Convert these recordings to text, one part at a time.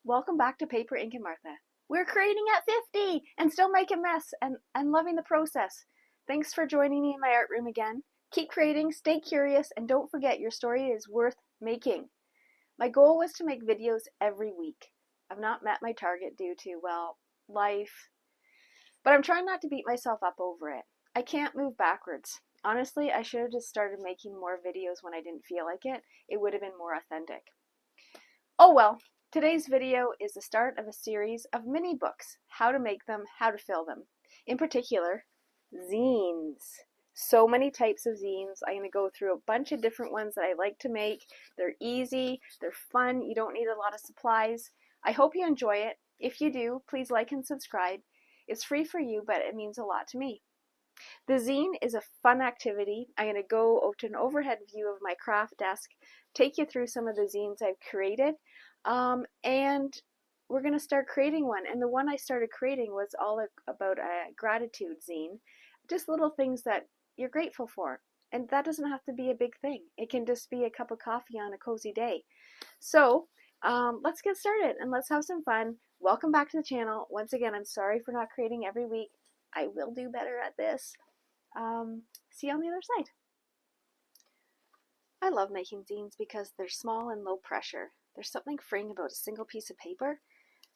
welcome back to Paper, Ink, and Martha. We're creating at 50 and still making mess and loving the process. Thanks for joining me in my art room again. Keep creating, stay curious, and don't forget your story is worth making. My goal was to make videos every week. I've not met my target due to, well, life, but I'm trying not to beat myself up over it. I can't move backwards. Honestly, I should have just started making more videos when I didn't feel like it. It would have been more authentic. Oh well. Today's video is the start of a series of mini books, how to make them, how to fill them. In particular, zines. So many types of zines. I'm going to go through a bunch of different ones that I like to make. They're easy, they're fun, you don't need a lot of supplies. I hope you enjoy it. If you do, please like and subscribe. It's free for you, but it means a lot to me. The zine is a fun activity. I'm going to go to an overhead view of my craft desk, take you through some of the zines I've created, and we're going to start creating one. And the one I started creating was all about a gratitude zine, just little things that you're grateful for. And that doesn't have to be a big thing. It can just be a cup of coffee on a cozy day. So let's get started and let's have some fun. Welcome back to the channel. Once again, I'm sorry for not creating every week. I will do better at this. See you on the other side. I love making zines because they're small and low pressure. There's something freeing about a single piece of paper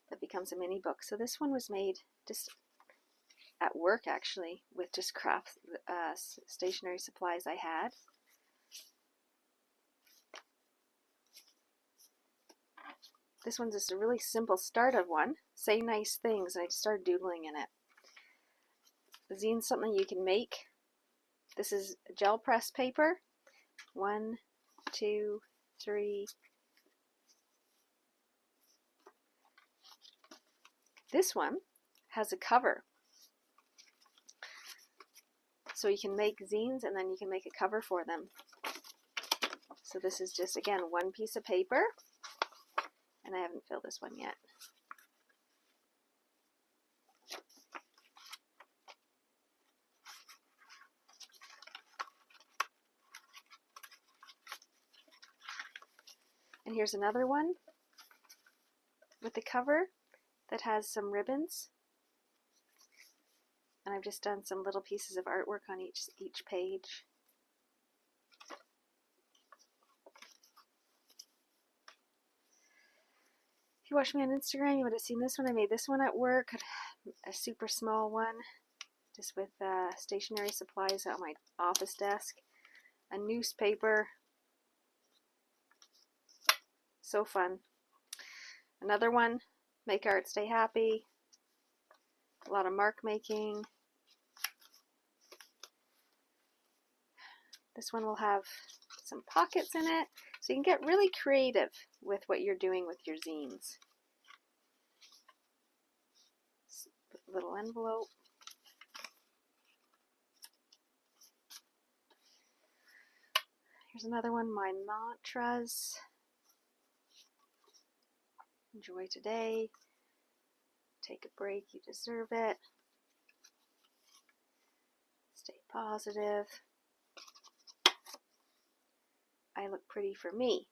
that becomes a mini book. So this one was made just at work, actually, with just craft stationery supplies I had. This one's just a really simple start of one. Say nice things, and I just started doodling in it. The zine's something you can make. This is gel press paper. 1, 2, 3. This one has a cover. So you can make zines and then you can make a cover for them. So this is just, again, one piece of paper. And I haven't filled this one yet. And here's another one with the cover that has some ribbons. And I've just done some little pieces of artwork on each page. If you watch me on Instagram, you would have seen this one. I made this one at work, a super small one, just with stationery supplies on my office desk. A newspaper. So fun. Another one, make art, stay happy. A lot of mark making. This one will have some pockets in it, so you can get really creative with what you're doing with your zines. Little envelope. Here's another one, my mantras. Enjoy today. Take a break, you deserve it. Stay positive. I look pretty for me.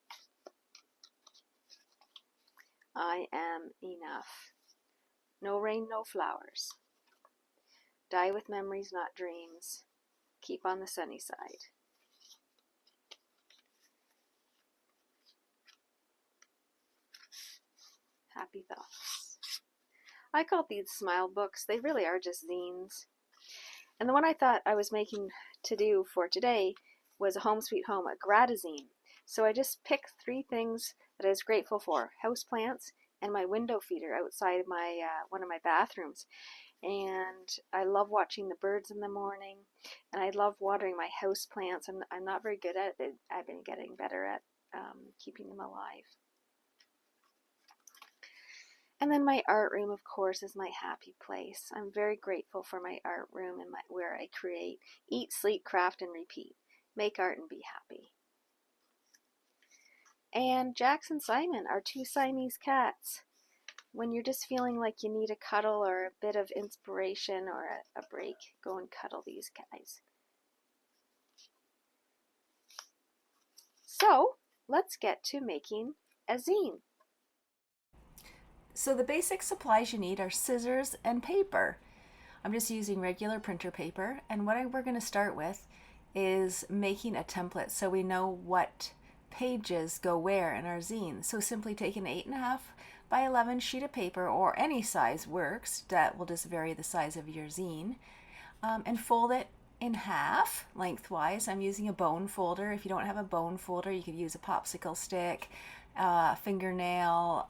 I am enough. No rain, no flowers. Die with memories, not dreams. Keep on the sunny side. Happy thoughts. I call these smile books. They really are just zines. And the one I thought I was making to do for today was a Home Sweet Home, a gratazine. So I just picked 3 things that I was grateful for. Houseplants and my window feeder outside my one of my bathrooms. And I love watching the birds in the morning. And I love watering my houseplants. I'm not very good at it. I've been getting better at keeping them alive. And then my art room, of course, is my happy place. I'm very grateful for my art room and where I create, eat, sleep, craft, and repeat. Make art and be happy. And Jax and Simon, our 2 Siamese cats. When you're just feeling like you need a cuddle or a bit of inspiration or a break, go and cuddle these guys. So let's get to making a zine. So the basic supplies you need are scissors and paper. I'm just using regular printer paper, and we're going to start with is making a template so we know what pages go where in our zine. So simply take an 8.5 by 11 sheet of paper, or any size works, that will just vary the size of your zine, and fold it in half lengthwise. I'm using a bone folder. If you don't have a bone folder, you could use a popsicle stick, fingernail,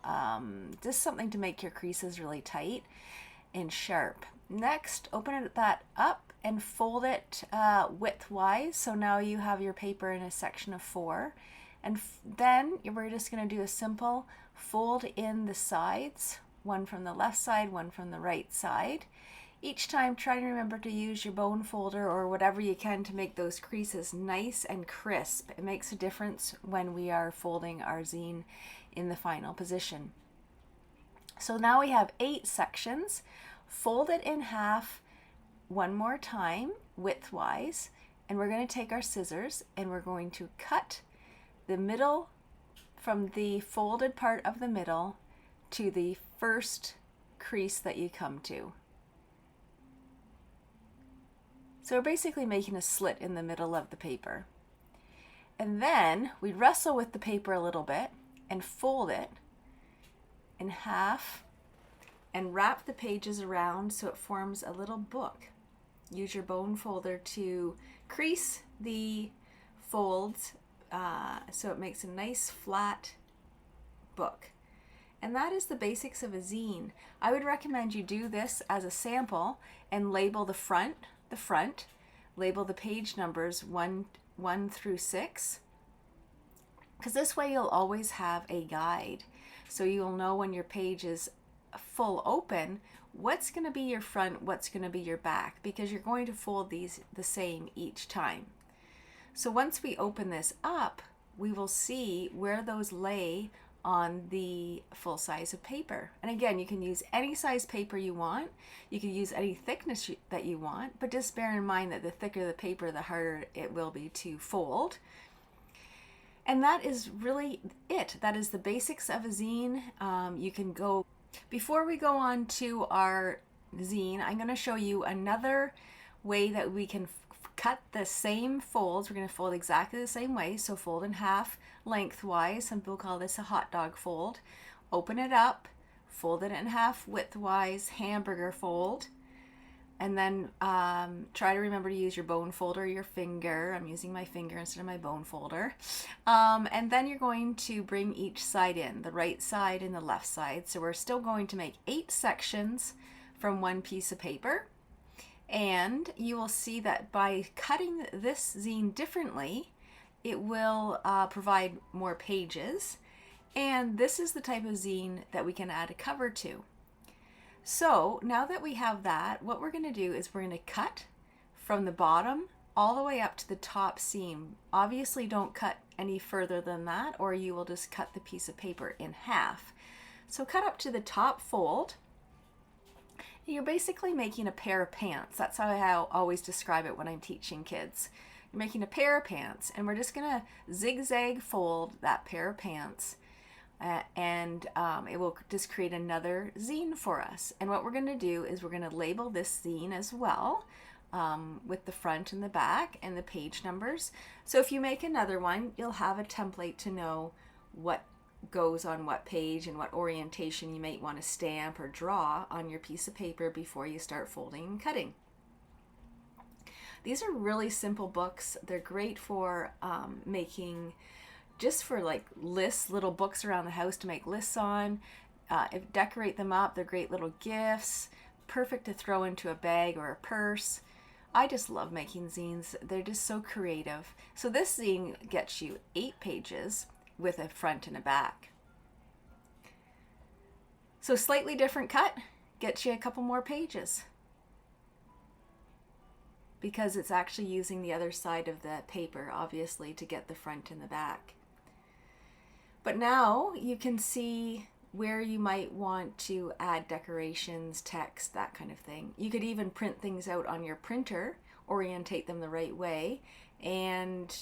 just something to make your creases really tight and sharp. Next, open that up and fold it widthwise. So now you have your paper in a section of 4. And then we're just going to do a simple fold in the sides, one from the left side, one from the right side. Each time, try to remember to use your bone folder or whatever you can to make those creases nice and crisp. It makes a difference when we are folding our zine in the final position. So now we have 8 sections. Fold it in half one more time, widthwise, and we're going to take our scissors and we're going to cut the middle from the folded part of the middle to the first crease that you come to. So we're basically making a slit in the middle of the paper. And then we wrestle with the paper a little bit and fold it in half and wrap the pages around so it forms a little book. Use your bone folder to crease the folds so it makes a nice flat book. And that is the basics of a zine. I would recommend you do this as a sample and label the front, label the page numbers 1 through 6, because this way you'll always have a guide. So you'll know when your page is full open, what's going to be your front, what's going to be your back, because you're going to fold these the same each time. So once we open this up, we will see where those lay on the full size of paper. And again, you can use any size paper you want. You can use any thickness that you want, but just bear in mind that the thicker the paper, the harder it will be to fold. And that is really it. That is the basics of a zine. You can go, before we go on to our zine, I'm going to show you another way that we can cut the same folds. We're going to fold exactly the same way. So fold in half lengthwise. Some people call this a hot dog fold. Open it up, fold it in half widthwise, hamburger fold. And then try to remember to use your bone folder, your finger. I'm using my finger instead of my bone folder. And then you're going to bring each side in, the right side and the left side. So we're still going to make 8 sections from one piece of paper. And you will see that by cutting this zine differently, it will provide more pages. And this is the type of zine that we can add a cover to. So now that we have that, what we're going to do is we're going to cut from the bottom all the way up to the top seam. Obviously don't cut any further than that, or you will just cut the piece of paper in half. So cut up to the top fold. You're basically making a pair of pants. That's how I always describe it when I'm teaching kids. You're making a pair of pants, and we're just going to zigzag fold that pair of pants, and it will just create another zine for us. And what we're going to do is we're going to label this zine as well, with the front and the back and the page numbers. So if you make another one, you'll have a template to know what goes on what page and what orientation you might want to stamp or draw on your piece of paper before you start folding and cutting. These are really simple books. They're great for making, just for like lists, little books around the house to make lists on. Decorate them up. They're great little gifts, perfect to throw into a bag or a purse. I just love making zines. They're just so creative. So this zine gets you 8 pages with a front and a back. So slightly different cut gets you a couple more pages, because it's actually using the other side of the paper, obviously, to get the front and the back. But now you can see where you might want to add decorations, text, that kind of thing. You could even print things out on your printer, orientate them the right way, and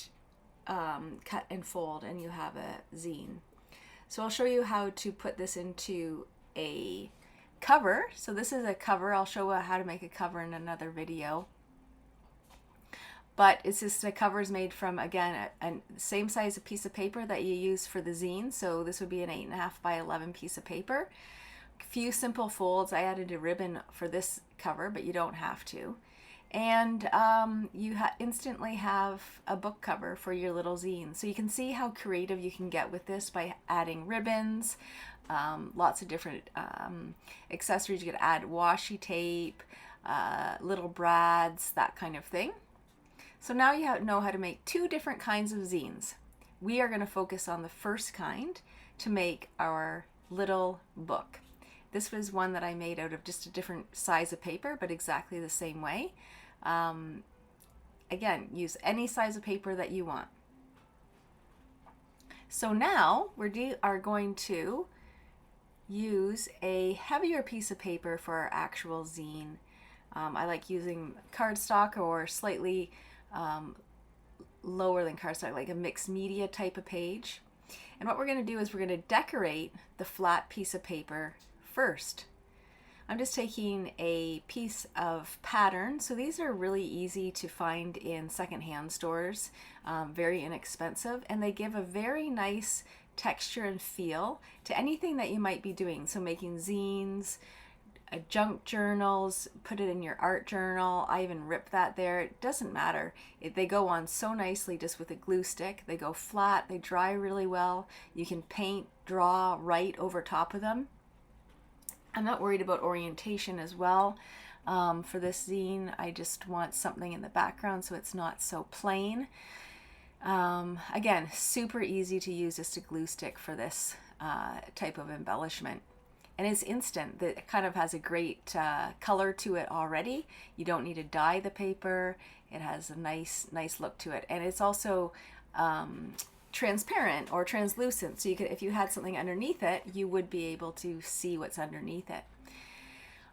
cut and fold, and you have a zine. So I'll show you how to put this into a cover. So this is a cover. I'll show you how to make a cover in another video. But it's just the cover's made from, again, a same size of piece of paper that you use for the zine. So this would be an 8.5 by 11 piece of paper. A few simple folds. I added a ribbon for this cover, but you don't have to. And you instantly have a book cover for your little zine. So you can see how creative you can get with this by adding ribbons, lots of different accessories. You could add washi tape, little brads, that kind of thing. So now you know how to make two different kinds of zines. We are going to focus on the first kind to make our little book. This was one that I made out of just a different size of paper, but exactly the same way. Again, use any size of paper that you want. So now we are going to use a heavier piece of paper for our actual zine. I like using cardstock or slightly lower than cardstock, like a mixed media type of page. And what we're going to do is we're going to decorate the flat piece of paper first. I'm just taking a piece of pattern. So these are really easy to find in secondhand stores, very inexpensive, and they give a very nice texture and feel to anything that you might be doing. So making zines, junk journals, put it in your art journal. I even rip that there. It doesn't matter. They go on so nicely just with a glue stick. They go flat, they dry really well. You can paint, draw, write over top of them. I'm not worried about orientation as well. For this zine, I just want something in the background so it's not so plain. Again, super easy to use just a glue stick for this type of embellishment. And it's instant. It kind of has a great color to it already. You don't need to dye the paper. It has a nice look to it. And it's also transparent or translucent. So you could, if you had something underneath it, you would be able to see what's underneath it.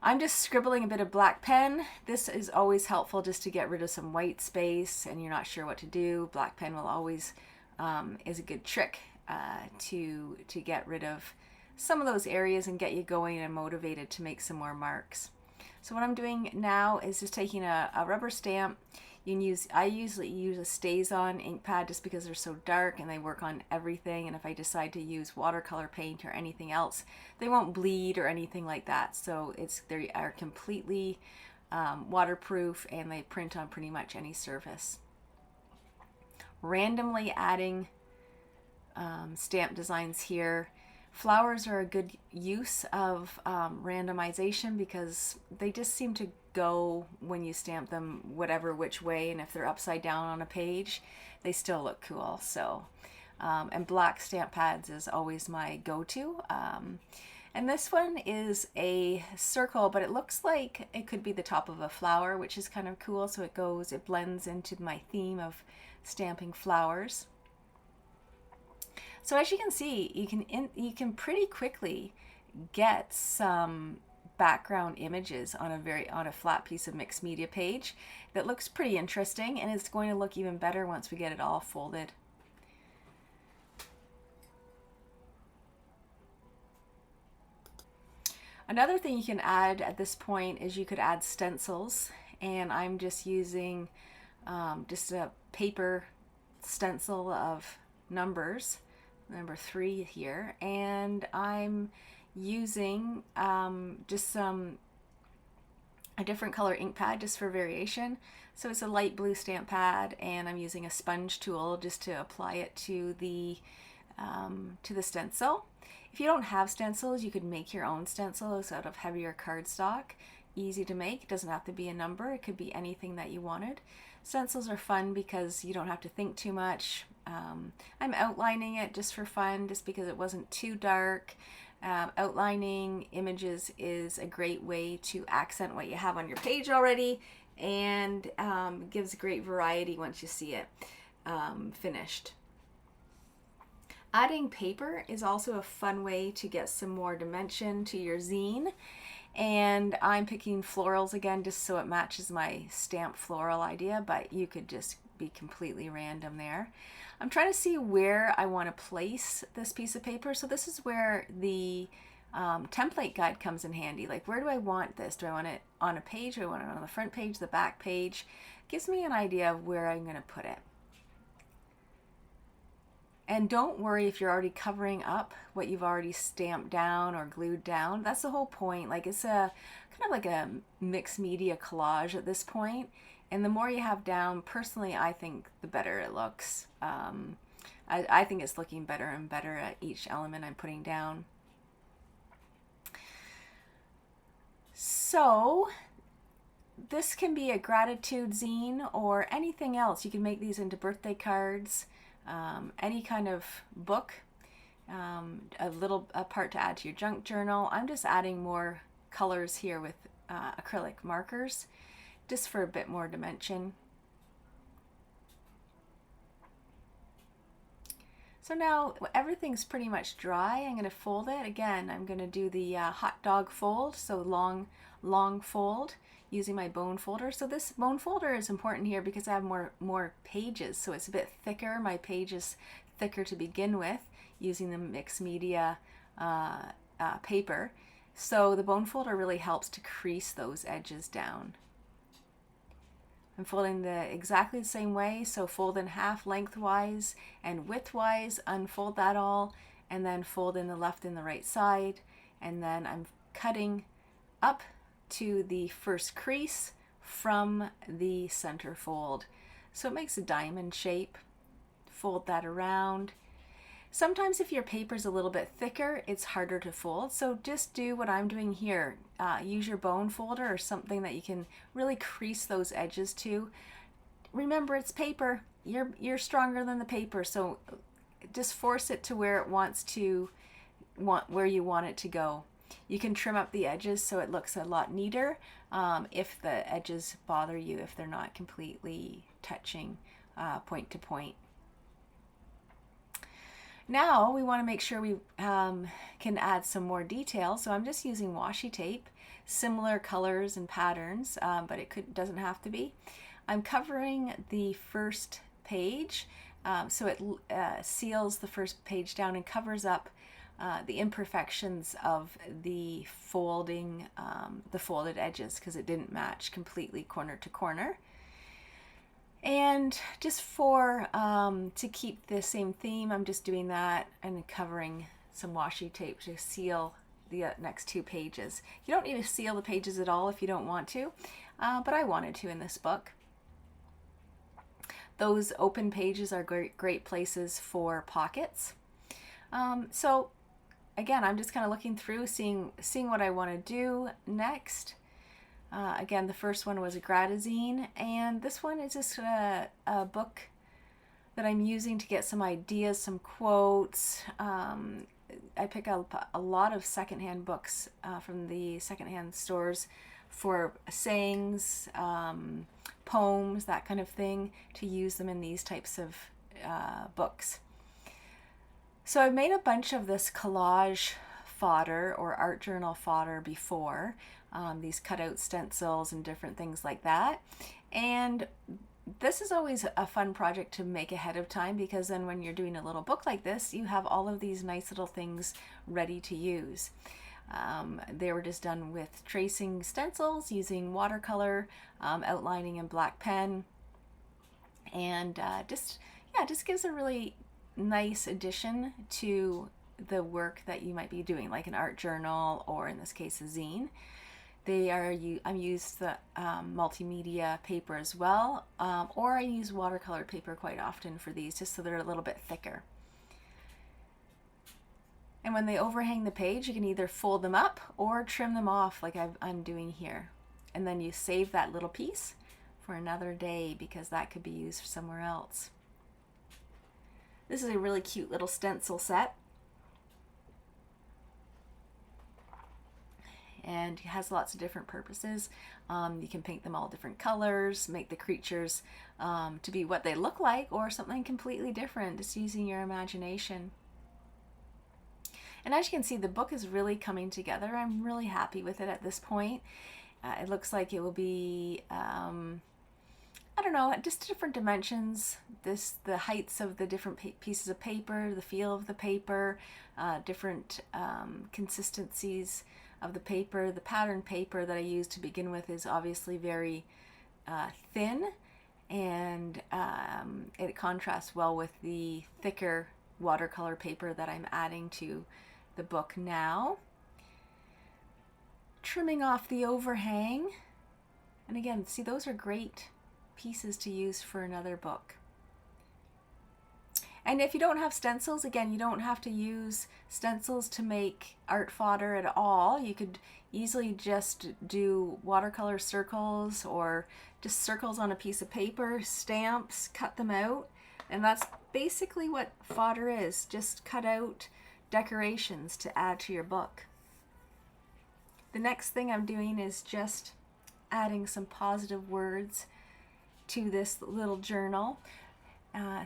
I'm just scribbling a bit of black pen. This is always helpful just to get rid of some white space and you're not sure what to do. Black pen will always is a good trick to get rid of some of those areas and get you going and motivated to make some more marks. So what I'm doing now is just taking a rubber stamp. I usually use a StazOn ink pad just because they're so dark and they work on everything, and if I decide to use watercolor paint or anything else, they won't bleed or anything like that. So they are completely waterproof and they print on pretty much any surface. Randomly adding stamp designs here. Flowers are a good use of randomization because they just seem to go when you stamp them whatever which way, and if they're upside down on a page, they still look cool. So, and black stamp pads is always my go-to. And this one is a circle, but it looks like it could be the top of a flower, which is kind of cool. So it blends into my theme of stamping flowers. So as you can see, you can pretty quickly get some background images on a flat piece of mixed media page that looks pretty interesting, and it's going to look even better once we get it all folded. Another thing you can add at this point is you could add stencils, and I'm just using just a paper stencil of numbers. Number 3 here, and I'm using just a different color ink pad just for variation. So it's a light blue stamp pad, and I'm using a sponge tool just to apply it to the stencil. If you don't have stencils, you could make your own stencils out of heavier cardstock. Easy to make. It doesn't have to be a number. It could be anything that you wanted. Stencils are fun because you don't have to think too much. I'm outlining it just for fun, just because it wasn't too dark. Outlining images is a great way to accent what you have on your page already, and gives great variety once you see it finished. Adding paper is also a fun way to get some more dimension to your zine. And I'm picking florals again just so it matches my stamp floral idea, but you could just be completely random there. I'm trying to see where I want to place this piece of paper. So this is where the template guide comes in handy. Like, where do I want this? Do I want it on a page? Do I want it on the front page, the back page? Gives me an idea of where I'm going to put it. And don't worry if you're already covering up what you've already stamped down or glued down. That's the whole point. Like, it's a kind of like a mixed media collage at this point. And the more you have down, personally, I think the better it looks. I think it's looking better and better at each element I'm putting down. So this can be a gratitude zine or anything else. You can make these into birthday cards, any kind of book, a part to add to your junk journal. I'm just adding more colors here with acrylic markers, just for a bit more dimension. So now everything's pretty much dry. I'm going to fold it. Again, I'm going to do the hot dog fold, so long fold using my bone folder. So this bone folder is important here because I have more pages, so it's a bit thicker. My page is thicker to begin with using the mixed media paper. So the bone folder really helps to crease those edges down. I'm folding exactly the same way, so fold in half lengthwise and widthwise, unfold that all, and then fold in the left and the right side, and then I'm cutting up to the first crease from the center fold. So it makes a diamond shape. Fold that around. Sometimes if your paper's a little bit thicker, it's harder to fold, so just do what I'm doing here. Use your bone folder or something that you can really crease those edges to. Remember, it's paper. You're stronger than the paper, so just force it to where you want it to go. You can trim up the edges so it looks a lot neater if the edges bother you, if they're not completely touching point to point. Now we want to make sure we can add some more detail, so I'm just using washi tape, similar colors and patterns, but it doesn't have to be. I'm covering the first page, so it seals the first page down and covers up the imperfections of the folded edges because it didn't match completely corner to corner. And just to keep the same theme, I'm just doing that and covering some washi tape to seal the next two pages. You don't need to seal the pages at all if you don't want to, but I wanted to in this book. Those open pages are great places for pockets. So again, I'm just kind of looking through, seeing what I want to do next. Again, the first one was a gratazine, and this one is just a book that I'm using to get some ideas, some quotes. I pick up a lot of secondhand books from the secondhand stores for sayings, poems, that kind of thing, to use them in these types of books. So I've made a bunch of this collage fodder or art journal fodder before, these cutout stencils and different things like that. And this is always a fun project to make ahead of time, because then when you're doing a little book like this, you have all of these nice little things ready to use. They were just done with tracing stencils using watercolor, outlining in black pen, and just gives a really nice addition to the work that you might be doing, like an art journal or in this case a zine. I'm used the multimedia paper as well, or I use watercolor paper quite often for these, just so they're a little bit thicker. And when they overhang the page, you can either fold them up or trim them off like I'm doing here. And then you save that little piece for another day, because that could be used somewhere else. This is a really cute little stencil set. And it has lots of different purposes. You can paint them all different colors, make the creatures to be what they look like, or something completely different, just using your imagination. And as you can see, the book is really coming together. I'm really happy with it at this point. It looks like it will be I don't know, just different dimensions, the heights of the different pieces of paper, the feel of the paper, different consistencies of the paper. The pattern paper that I use to begin with is obviously very thin, and it contrasts well with the thicker watercolor paper that I'm adding to the book now. Trimming off the overhang, and again, see, those are great pieces to use for another book. And if you don't have stencils, again, you don't have to use stencils to make art fodder at all. You could easily just do watercolor circles or just circles on a piece of paper, stamps, cut them out. And that's basically what fodder is, just cut out decorations to add to your book. The next thing I'm doing is just adding some positive words to this little journal.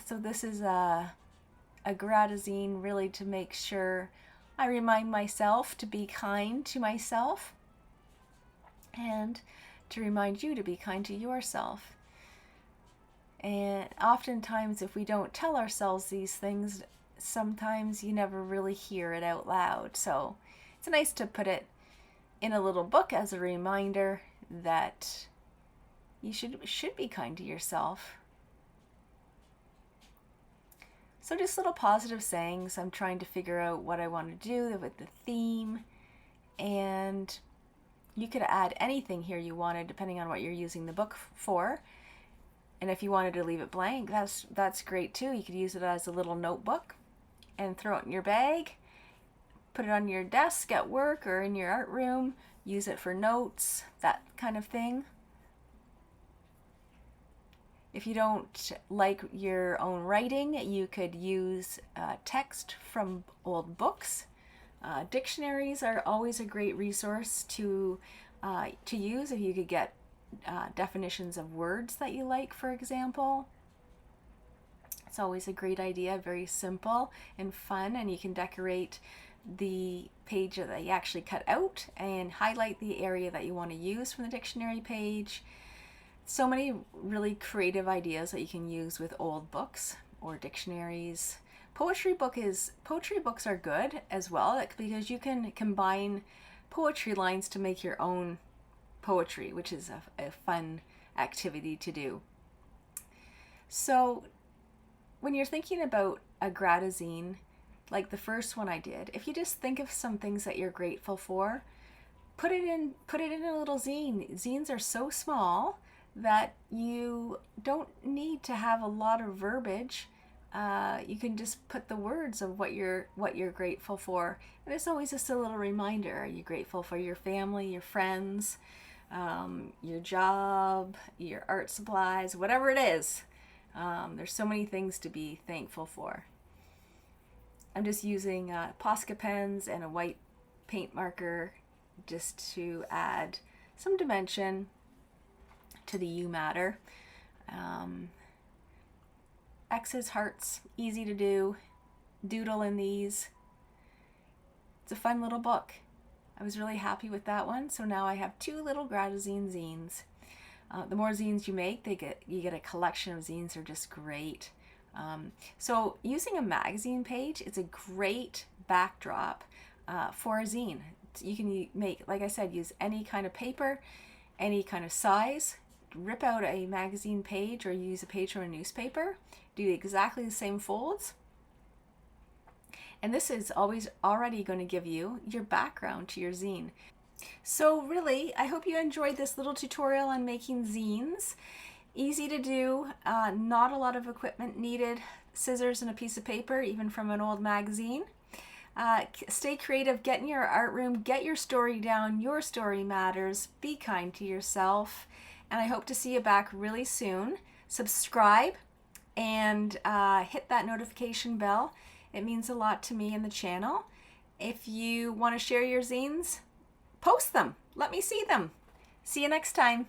So this is a gratazine, really to make sure I remind myself to be kind to myself and to remind you to be kind to yourself. And oftentimes if we don't tell ourselves these things, sometimes you never really hear it out loud. So it's nice to put it in a little book as a reminder that you should be kind to yourself. So just little positive sayings. I'm trying to figure out what I want to do with the theme, and you could add anything here you wanted depending on what you're using the book for. And if you wanted to leave it blank, that's great too. You could use it as a little notebook and throw it in your bag, put it on your desk at work or in your art room, use it for notes, that kind of thing. If you don't like your own writing, you could use text from old books. Dictionaries are always a great resource to use if you could get definitions of words that you like, for example. It's always a great idea, very simple and fun, and you can decorate the page that you actually cut out and highlight the area that you want to use from the dictionary page. So many really creative ideas that you can use with old books or dictionaries. Poetry books are good as well, because you can combine poetry lines to make your own poetry, which is a fun activity to do. So when you're thinking about a gratazine, like the first one I did, if you just think of some things that you're grateful for, put it in a little zine. Zines are so small that you don't need to have a lot of verbiage. You can just put the words of what you're grateful for, and it's always just a little reminder. Are you grateful for your family, your friends, your job, your art supplies, whatever it is? There's so many things to be thankful for. I'm just using Posca pens and a white paint marker just to add some dimension to the you matter. X's, hearts, easy to do. Doodle in these. It's a fun little book. I was really happy with that one. So now I have 2 little gratazine zines. The more zines you make, you get a collection of zines. Are just great. So using a magazine page, it's a great backdrop for a zine. You can make, like I said, use any kind of paper, any kind of size. Rip out a magazine page or use a page from a newspaper. Do exactly the same folds. And this is always already going to give you your background to your zine. So really, I hope you enjoyed this little tutorial on making zines. Easy to do, not a lot of equipment needed. Scissors and a piece of paper, even from an old magazine. Stay creative, get in your art room, get your story down. Your story matters. Be kind to yourself. And I hope to see you back really soon. Subscribe and hit that notification bell. It means a lot to me and the channel. If you want to share your zines, post them. Let me see them. See you next time.